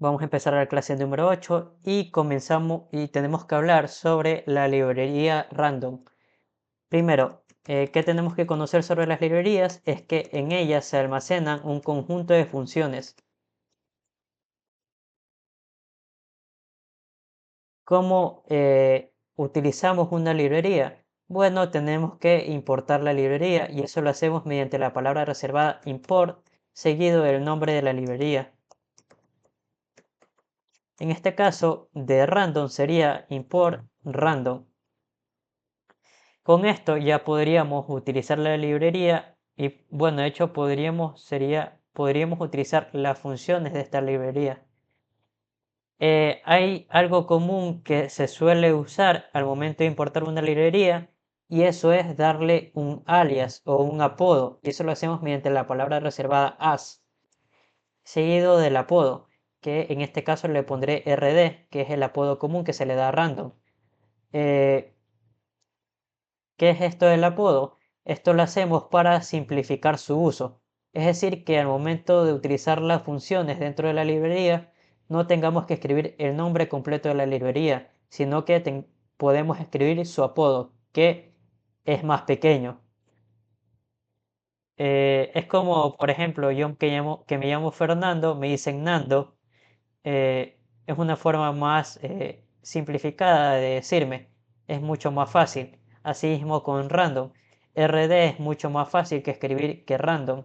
Vamos a empezar la clase número 8 y comenzamos y tenemos que hablar sobre la librería random. Primero, ¿qué tenemos que conocer sobre las librerías? Es que en ellas se almacenan un conjunto de funciones. ¿Cómo utilizamos una librería? Bueno, tenemos que importar la librería y eso lo hacemos mediante la palabra reservada import seguido del nombre de la librería. En este caso, de random sería import random. Con esto ya podríamos utilizar la librería y bueno, de hecho podríamos utilizar las funciones de esta librería. Hay algo común que se suele usar al momento de importar una librería y eso es darle un alias o un apodo y eso lo hacemos mediante la palabra reservada as seguido del apodo, que en este caso le pondré rd, que es el apodo común que se le da a random. Eh, ¿Qué es esto del apodo? Esto lo hacemos para simplificar su uso. Es decir, que al momento de utilizar las funciones dentro de la librería, no tengamos que escribir el nombre completo de la librería, sino que podemos escribir su apodo, que es más pequeño. Es como, por ejemplo, yo que me llamo Fernando, me dicen Nando, es una forma más simplificada de decirme, es mucho más fácil. Asimismo con random, rd es mucho más fácil que escribir que random.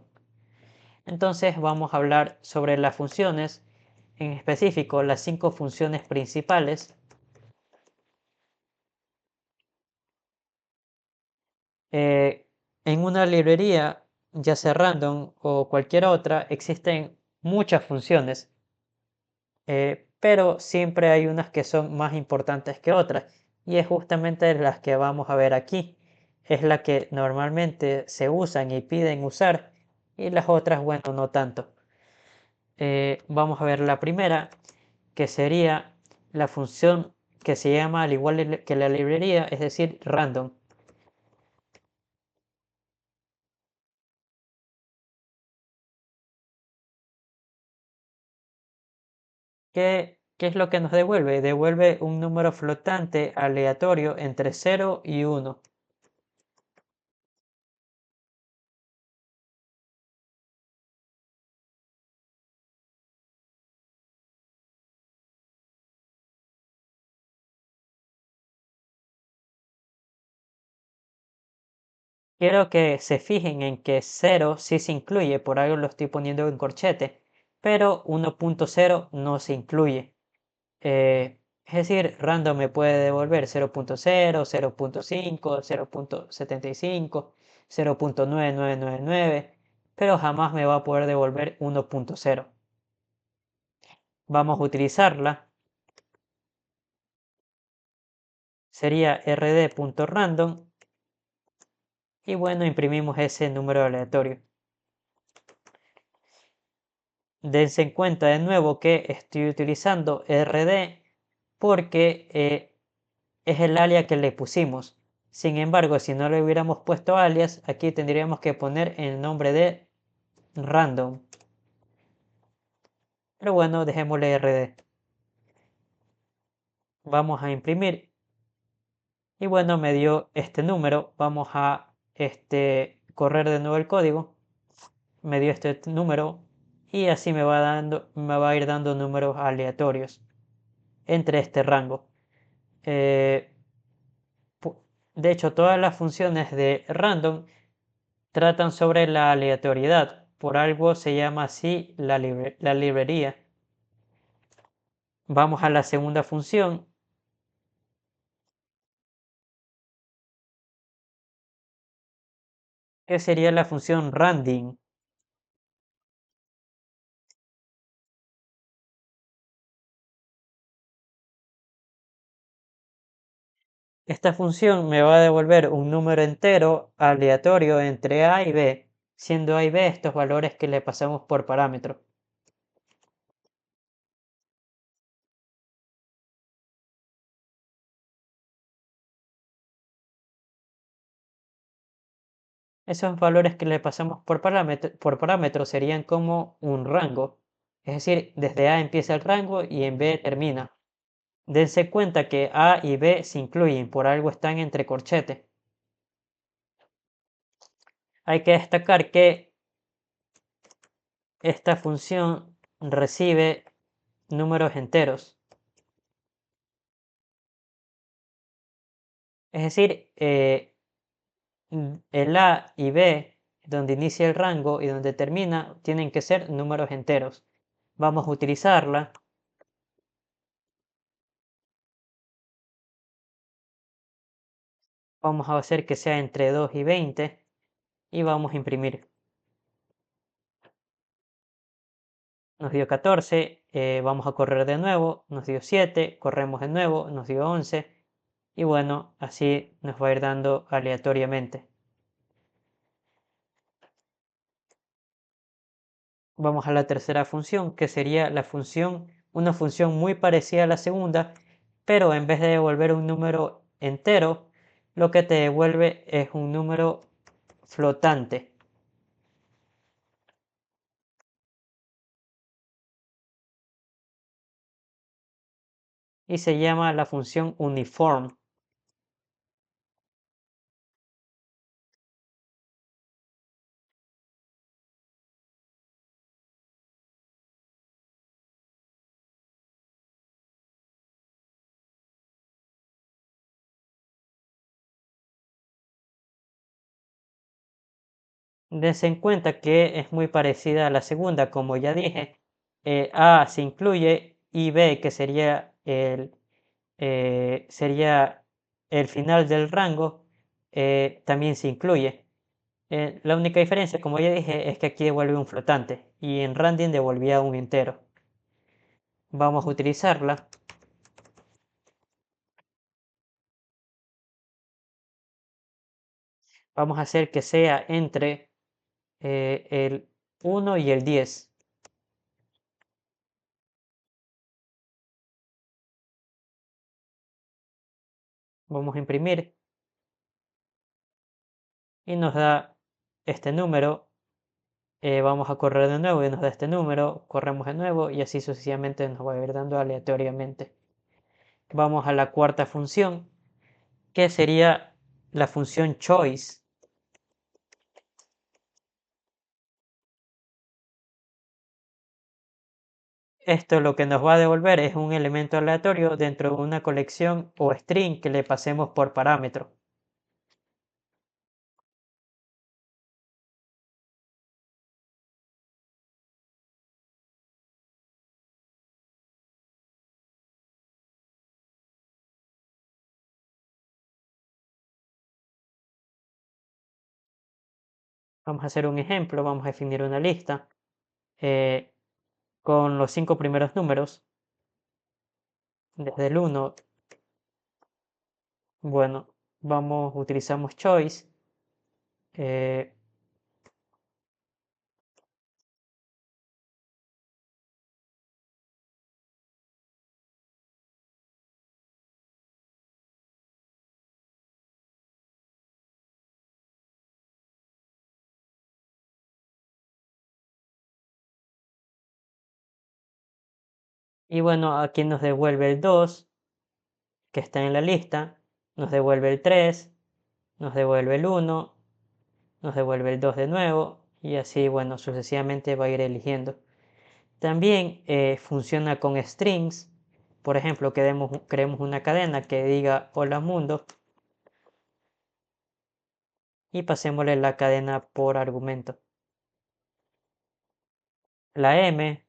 Entonces vamos a hablar sobre las funciones, en específico las 5 funciones principales. En una librería, ya sea random o cualquier otra, existen muchas funciones. Pero siempre hay unas que son más importantes que otras y es justamente las que vamos a ver aquí. Es la que normalmente se usan y piden usar y las otras, bueno, no tanto. Vamos a ver la primera, que sería la función que se llama al igual que la librería, es decir, random. ¿Qué es lo que nos devuelve? Devuelve un número flotante aleatorio entre 0 y 1. Quiero que se fijen en que 0 sí se incluye, por algo lo estoy poniendo en corchete, pero 1.0 no se incluye. Es decir, random me puede devolver 0.0, 0.5, 0.75, 0.9999, pero jamás me va a poder devolver 1.0. Vamos a utilizarla. Sería rd.random y bueno, imprimimos ese número aleatorio. Dense en cuenta de nuevo que estoy utilizando rd porque es el alias que le pusimos. Sin embargo, si no le hubiéramos puesto alias, aquí tendríamos que poner el nombre de random. Pero bueno, dejémosle rd. Vamos a imprimir. Y bueno, me dio este número. Vamos a correr de nuevo el código. Me dio este número. Y así me va a ir dando números aleatorios entre este rango. Eh, de hecho, todas las funciones de random tratan sobre la aleatoriedad. Por algo se llama así la librería. Vamos a la segunda función, que sería la función random. Esta función me va a devolver un número entero aleatorio entre A y B, siendo A y B estos valores que le pasamos por parámetro. Esos valores que le pasamos por parámetro serían como un rango. Es decir, desde A empieza el rango y en B termina. Dense cuenta que A y B se incluyen, por algo están entre corchetes. Hay que destacar que esta función recibe números enteros. Es decir, el A y B, donde inicia el rango y donde termina, tienen que ser números enteros. Vamos a utilizarla. Vamos a hacer que sea entre 2 y 20 y vamos a imprimir. Nos dio 14, vamos a correr de nuevo, nos dio 7, corremos de nuevo, nos dio 11 y bueno, así nos va a ir dando aleatoriamente. Vamos a la tercera función, que sería una función muy parecida a la segunda, pero en vez de devolver un número entero, lo que te devuelve es un número flotante. Y se llama la función uniform. Dense en cuenta que es muy parecida a la segunda, como ya dije. A se incluye y B, que sería el final del rango, también se incluye. La única diferencia, como ya dije, es que aquí devuelve un flotante y en Random devolvía un entero. Vamos a utilizarla. Vamos a hacer que sea entre el 1 y el 10. Vamos a imprimir y nos da este número. Vamos a correr de nuevo y nos da este número, corremos de nuevo y así sucesivamente nos va a ir dando aleatoriamente. Vamos a la cuarta función, que sería la función choice. Esto lo que nos va a devolver es un elemento aleatorio dentro de una colección o string que le pasemos por parámetro. Vamos a hacer un ejemplo, vamos a definir una lista eh, con los 5 primeros números, desde el 1. Bueno, utilizamos choice. eh, y bueno, aquí nos devuelve el 2 que está en la lista, nos devuelve el 3, nos devuelve el 1, nos devuelve el 2 de nuevo y así, bueno, sucesivamente va a ir eligiendo. También funciona con strings. Por ejemplo, creemos una cadena que diga hola mundo y pasémosle la cadena por argumento. La M,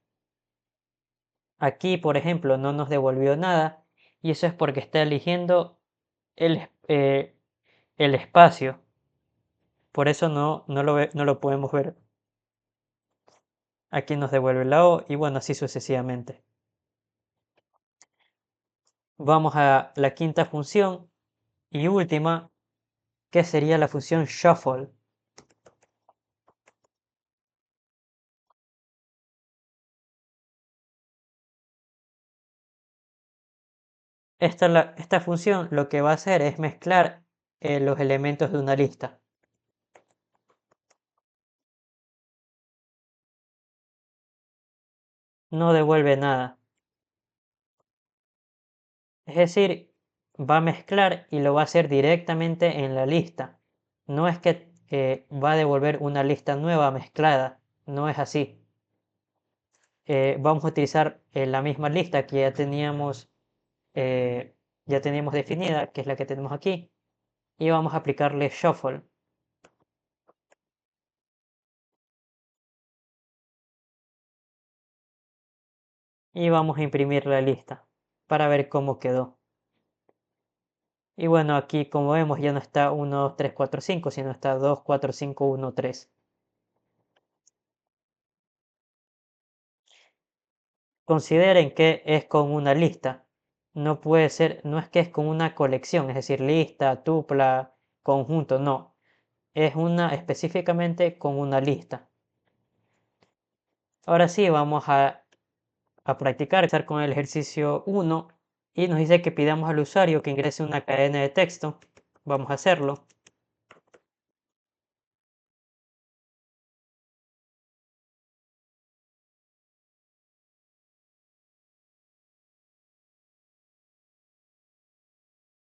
aquí por ejemplo, no nos devolvió nada y eso es porque está eligiendo el espacio. Por eso no lo podemos ver. Aquí nos devuelve la O y bueno, así sucesivamente. Vamos a la quinta función y última, que sería la función shuffle. Esta función lo que va a hacer es mezclar los elementos de una lista. no devuelve nada. Es decir, va a mezclar y lo va a hacer directamente en la lista. No es que va a devolver una lista nueva mezclada, no es así. Vamos a utilizar la misma lista que ya teníamos definida, que es la que tenemos aquí, y vamos a aplicarle shuffle. Y vamos a imprimir la lista para ver cómo quedó. Y bueno, aquí como vemos ya no está 1, 2, 3, 4, 5, sino está 2, 4, 5, 1, 3. Consideren que es con una lista. No puede ser, no es que es con una colección, es decir, lista, tupla, conjunto, no. Es una específicamente con una lista. Ahora sí, vamos a practicar, empezar con el ejercicio 1 y nos dice que pidamos al usuario que ingrese una cadena de texto. Vamos a hacerlo.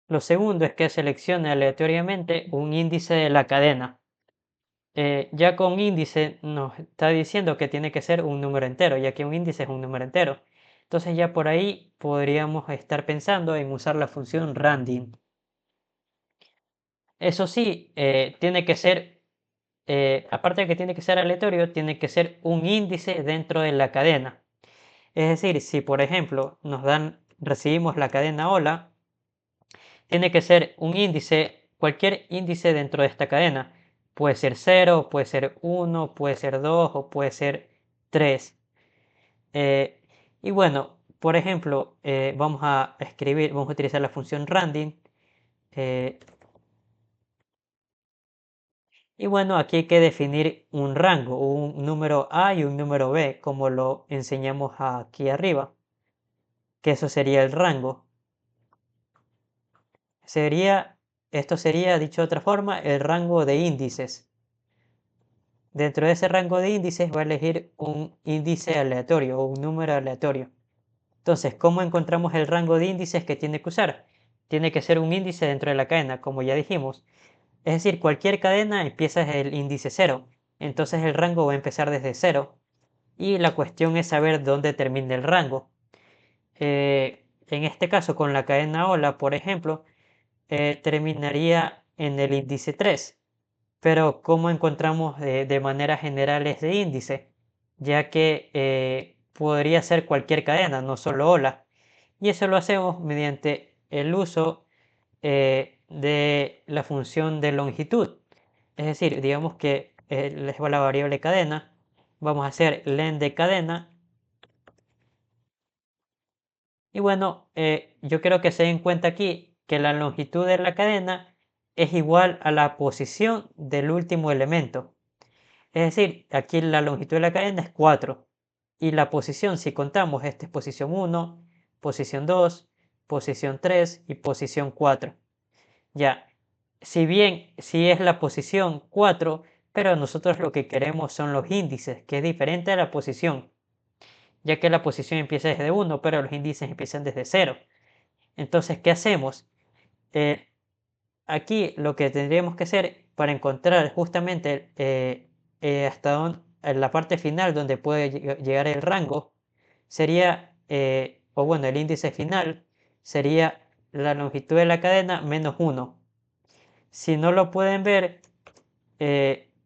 Lo segundo es que seleccione aleatoriamente un índice de la cadena. Ya con índice nos está diciendo que tiene que ser un número entero, ya que un índice es un número entero. Entonces ya por ahí podríamos estar pensando en usar la función random. Eso sí, tiene que ser, aparte de que tiene que ser aleatorio, tiene que ser un índice dentro de la cadena. Es decir, si por ejemplo recibimos la cadena hola, tiene que ser un índice, cualquier índice dentro de esta cadena. Puede ser 0, puede ser 1, puede ser 2 o puede ser 3. Eh, y bueno, por ejemplo, vamos a utilizar la función random. eh, y bueno, aquí hay que definir un rango, un número A y un número B, como lo enseñamos aquí arriba, que eso sería el rango. Esto sería, dicho de otra forma, el rango de índices. Dentro de ese rango de índices va a elegir un índice aleatorio o un número aleatorio. Entonces, ¿cómo encontramos el rango de índices que tiene que usar? Tiene que ser un índice dentro de la cadena, como ya dijimos. Es decir, cualquier cadena empieza desde el índice 0. Entonces el rango va a empezar desde 0. Y la cuestión es saber dónde termina el rango. En este caso, con la cadena hola, por ejemplo, terminaría en el índice 3. Pero ¿cómo encontramos de manera general ese índice? Ya que podría ser cualquier cadena, no solo ola. Y eso lo hacemos mediante el uso de la función de longitud. Es decir, digamos que les va la variable cadena. Vamos a hacer len de cadena. Y bueno, yo creo que se den cuenta aquí que la longitud de la cadena es igual a la posición del último elemento. Es decir, aquí la longitud de la cadena es 4 y la posición, si contamos, esta es posición 1, posición 2, posición 3 y posición 4. Ya, si bien si es la posición 4, pero nosotros lo que queremos son los índices, que es diferente a la posición, ya que la posición empieza desde 1, pero los índices empiezan desde 0. Entonces, ¿qué hacemos? Eh, Aquí lo que tendríamos que hacer para encontrar justamente en la parte final donde puede llegar el rango sería, o bueno, el índice final sería la longitud de la cadena menos 1. Si no lo pueden ver,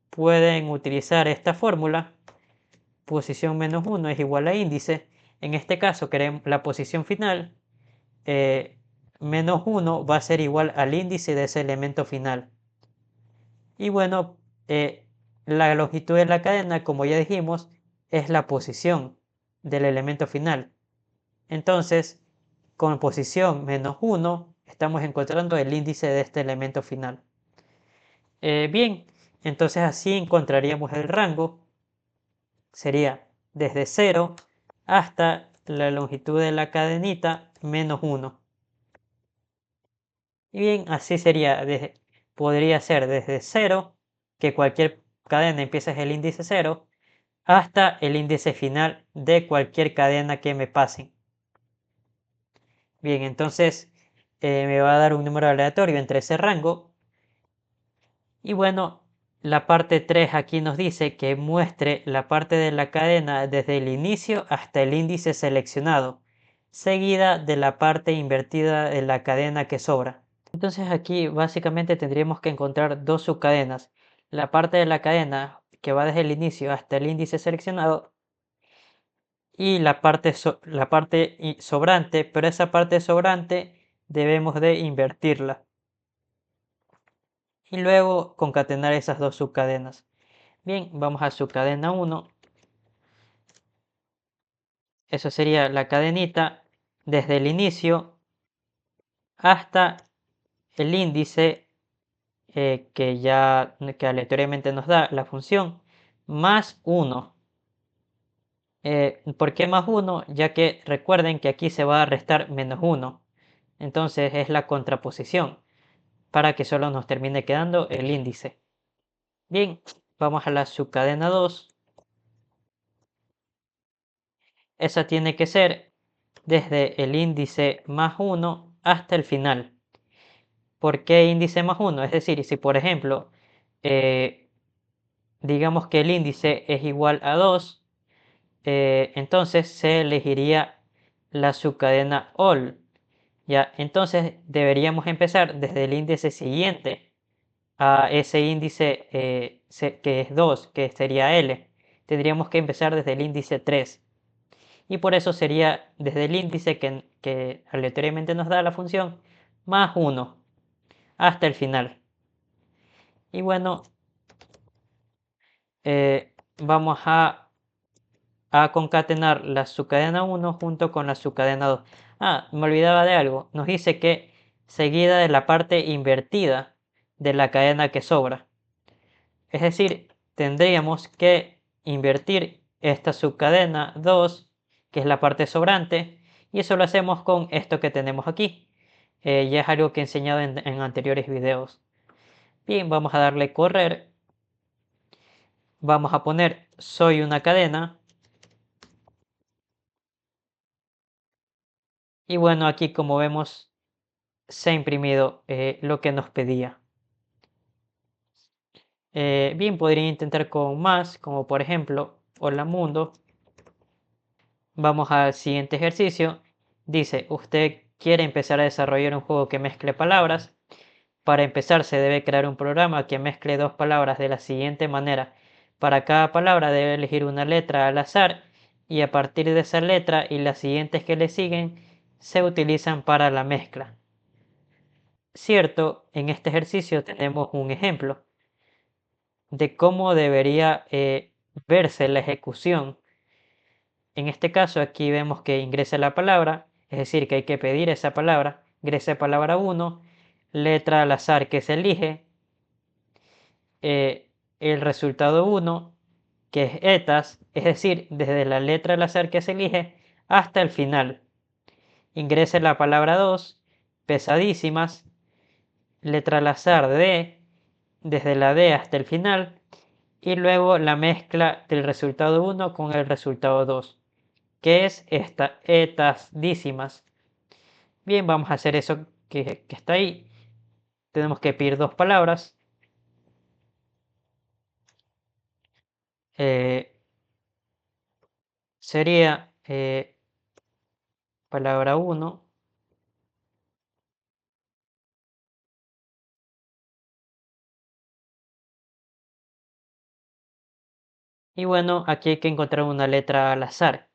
pueden utilizar esta fórmula, posición menos 1 es igual a índice. En este caso queremos la posición final, eh, menos 1 va a ser igual al índice de ese elemento final. Y bueno, la longitud de la cadena, como ya dijimos, es la posición del elemento final. Entonces, con posición menos 1, estamos encontrando el índice de este elemento final. Bien, entonces así encontraríamos el rango. Sería desde 0 hasta la longitud de la cadenita menos 1. Y bien, así sería, podría ser desde 0, que cualquier cadena empieza desde el índice 0, hasta el índice final de cualquier cadena que me pasen. Bien, entonces me va a dar un número aleatorio entre ese rango. Y bueno, la parte 3 aquí nos dice que muestre la parte de la cadena desde el inicio hasta el índice seleccionado, seguida de la parte invertida de la cadena que sobra. Entonces aquí básicamente tendríamos que encontrar dos subcadenas. La parte de la cadena que va desde el inicio hasta el índice seleccionado y la parte sobrante, pero esa parte sobrante debemos de invertirla y luego concatenar esas dos subcadenas. Bien, vamos a subcadena 1. Eso sería la cadenita desde el inicio hasta el índice que aleatoriamente nos da la función más 1. ¿Por qué más 1? Ya que recuerden que aquí se va a restar menos 1. Entonces es la contraposición para que solo nos termine quedando el índice. Bien, vamos a la subcadena 2. Esa tiene que ser desde el índice más 1 hasta el final. ¿Por qué índice más 1? Es decir, si por ejemplo, eh, digamos que el índice es igual a 2, entonces se elegiría la subcadena all. Ya, entonces deberíamos empezar desde el índice siguiente a ese índice que es 2, que sería L. Tendríamos que empezar desde el índice 3. Y por eso sería desde el índice que aleatoriamente nos da la función más 1 hasta el final. Y bueno, vamos a concatenar la subcadena 1 junto con la subcadena 2. Ah, me olvidaba de algo. Nos dice que seguida de la parte invertida de la cadena que sobra. Es decir, tendríamos que invertir esta subcadena 2, que es la parte sobrante, y eso lo hacemos con esto que tenemos aquí. Ya es algo que he enseñado en anteriores videos. Bien, vamos a darle correr. Vamos a poner soy una cadena. Y bueno, aquí como vemos se ha imprimido lo que nos pedía. Bien, podría intentar con más, como por ejemplo, hola mundo. Vamos al siguiente ejercicio. Dice, usted quiere empezar a desarrollar un juego que mezcle palabras. Para empezar, se debe crear un programa que mezcle dos palabras de la siguiente manera. Para cada palabra debe elegir una letra al azar y a partir de esa letra y las siguientes que le siguen se utilizan para la mezcla. Cierto, en este ejercicio tenemos un ejemplo de cómo debería verse la ejecución. En este caso aquí vemos que ingresa la palabra, es decir, que hay que pedir esa palabra, ingresa palabra 1, letra al azar que se elige, el resultado 1, que es etas, es decir, desde la letra al azar que se elige hasta el final. Ingresa la palabra 2, pesadísimas, letra al azar D, desde la D hasta el final, y luego la mezcla del resultado 1 con el resultado 2, que es esta, etadísimas. Bien, vamos a hacer eso que está ahí. Tenemos que pedir dos palabras. Eh, sería palabra 1. Y bueno, aquí hay que encontrar una letra al azar.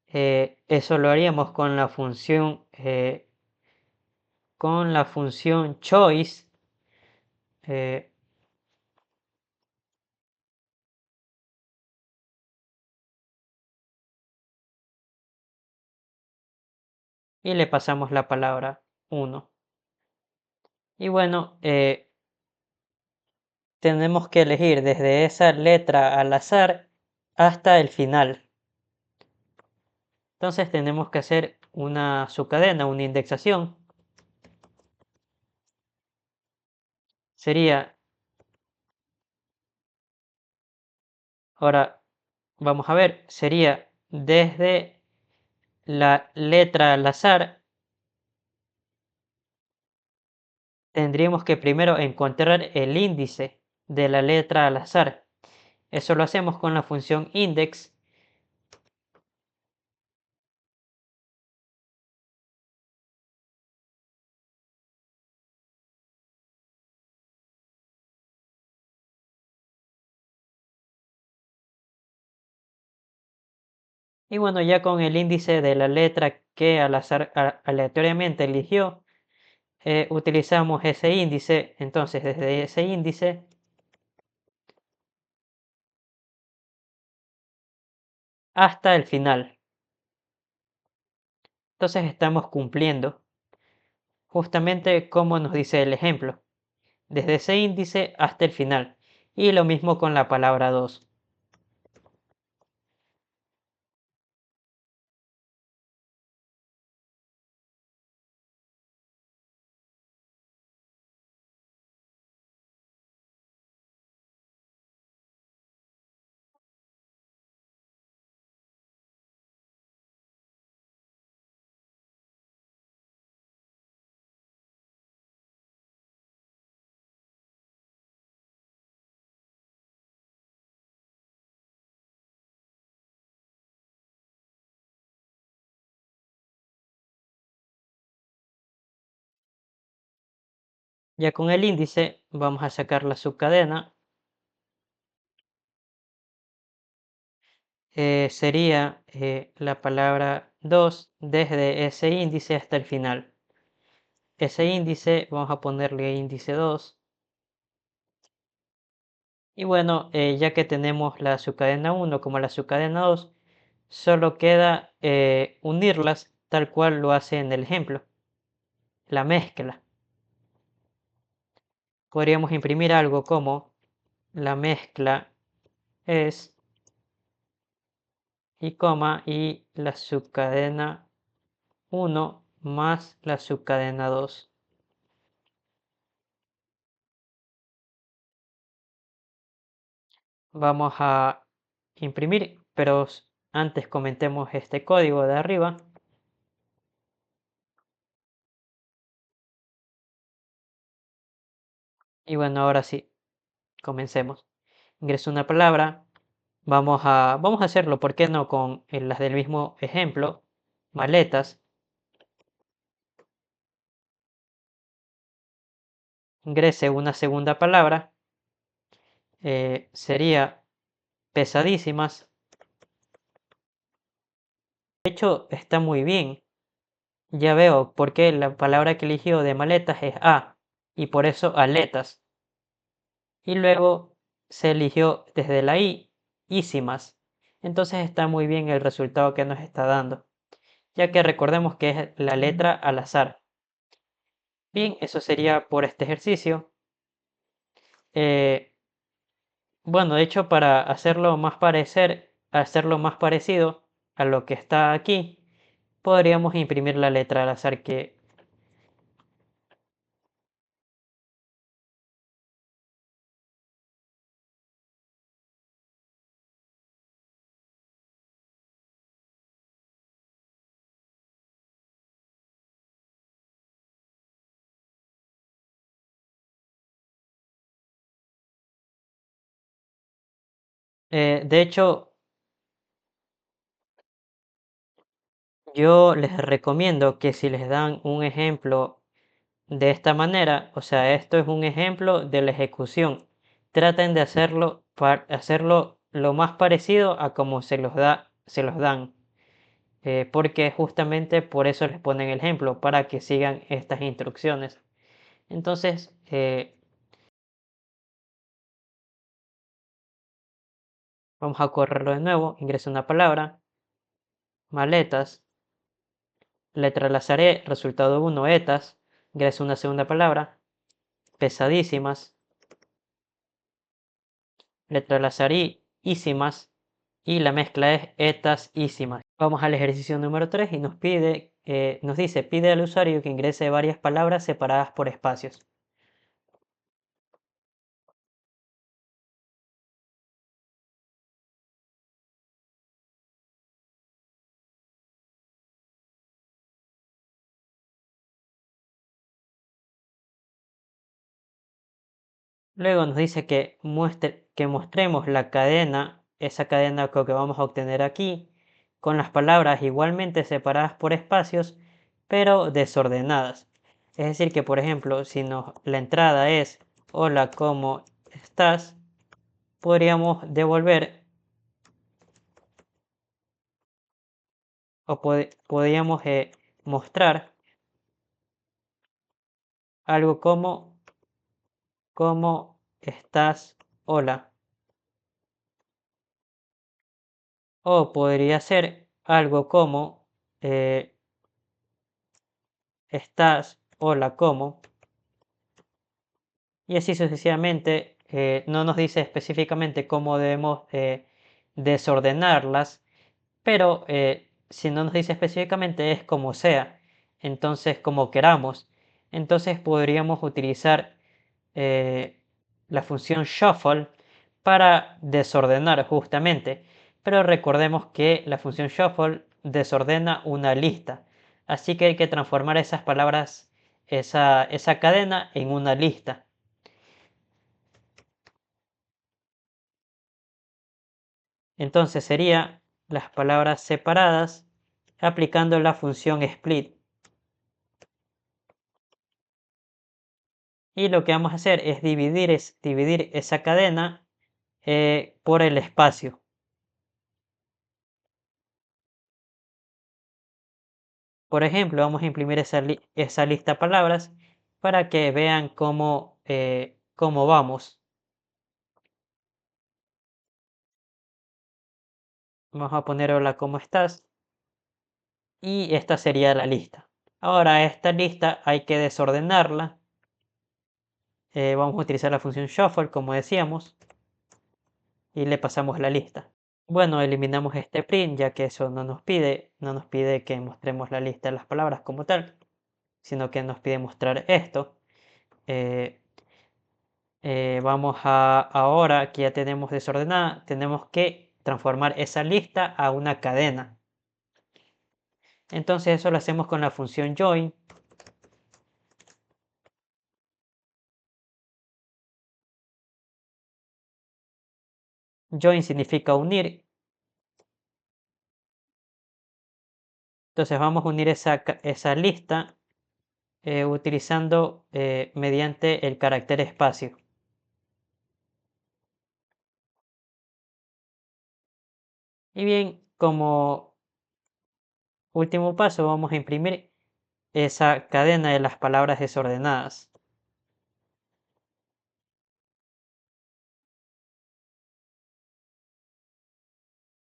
Eso lo haríamos con la función choice. eh, y le pasamos la palabra 1. Y bueno, tenemos que elegir desde esa letra al azar hasta el final. Entonces tenemos que hacer una subcadena, una indexación. Sería, ahora vamos a ver, sería desde la letra al azar, tendríamos que primero encontrar el índice de la letra al azar. Eso lo hacemos con la función index. Y bueno, ya con el índice de la letra que al azar aleatoriamente eligió, utilizamos ese índice. Entonces, desde ese índice hasta el final. Entonces estamos cumpliendo justamente como nos dice el ejemplo, desde ese índice hasta el final. Y lo mismo con la palabra 2. Ya con el índice vamos a sacar la subcadena. Sería la palabra 2 desde ese índice hasta el final. Ese índice vamos a ponerle índice 2. Y bueno, ya que tenemos la subcadena 1 como la subcadena 2, solo queda unirlas tal cual lo hace en el ejemplo, la mezcla. Podríamos imprimir algo como la mezcla es y coma y la subcadena 1 más la subcadena 2. Vamos a imprimir, pero antes comentemos este código de arriba. Y bueno, ahora sí, comencemos. Ingreso una palabra. Vamos a hacerlo, ¿por qué no? Con las del mismo ejemplo. Maletas. Ingrese una segunda palabra. Sería pesadísimas. De hecho, está muy bien. Ya veo por qué la palabra que eligió de maletas es A. Y por eso aletas. Y luego se eligió desde la I, ísimas. Entonces está muy bien el resultado que nos está dando, ya que recordemos que es la letra al azar. Bien, eso sería por este ejercicio. Eh, bueno, de hecho, para hacerlo más parecido a lo que está aquí, podríamos imprimir la letra al azar que de hecho, yo les recomiendo que si les dan un ejemplo de esta manera, o sea, esto es un ejemplo de la ejecución. Traten de hacerlo lo más parecido a como se los dan, porque justamente por eso les ponen el ejemplo, para que sigan estas instrucciones. Entonces, vamos a correrlo de nuevo. Ingreso una palabra, maletas, letra lazaré, resultado 1, etas. Ingreso una segunda palabra, pesadísimas, letra lazarí, ísimas, y la mezcla es etas, ísimas. Vamos al ejercicio número 3 y nos dice, pide al usuario que ingrese varias palabras separadas por espacios. Luego nos dice que mostremos la cadena, esa cadena que vamos a obtener aquí, con las palabras igualmente separadas por espacios, pero desordenadas. Es decir, que por ejemplo, si la entrada es hola, ¿cómo estás? Podríamos devolver o podríamos mostrar algo como ¿cómo estás? Hola. O podría ser algo como estás, hola, ¿cómo? Y así sucesivamente. No nos dice específicamente cómo debemos desordenarlas, pero si no nos dice específicamente es como sea, entonces como queramos. Entonces podríamos utilizar eh, la función shuffle para desordenar justamente, pero recordemos que la función shuffle desordena una lista, así que hay que transformar esas palabras, esa cadena en una lista. Entonces sería las palabras separadas aplicando la función split. Y lo que vamos a hacer es dividir esa cadena por el espacio. Por ejemplo, vamos a imprimir esa lista de palabras para que vean cómo vamos. Vamos a poner hola, ¿cómo estás? Y esta sería la lista. Ahora esta lista hay que desordenarla. Vamos a utilizar la función shuffle, como decíamos, y le pasamos la lista. Bueno, eliminamos este print ya que eso no nos pide que mostremos la lista de las palabras como tal, sino que nos pide mostrar esto. Eh, ahora que ya tenemos desordenada, tenemos que transformar esa lista a una cadena. Entonces eso lo hacemos con la función join. Join significa unir. Entonces vamos a unir esa lista utilizando mediante el carácter espacio. Y bien, como último paso vamos a imprimir esa cadena de las palabras desordenadas.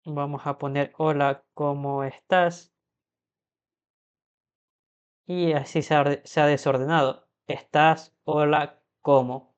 Vamos a poner hola, ¿cómo estás? Y así se ha desordenado. Estás, hola, ¿cómo?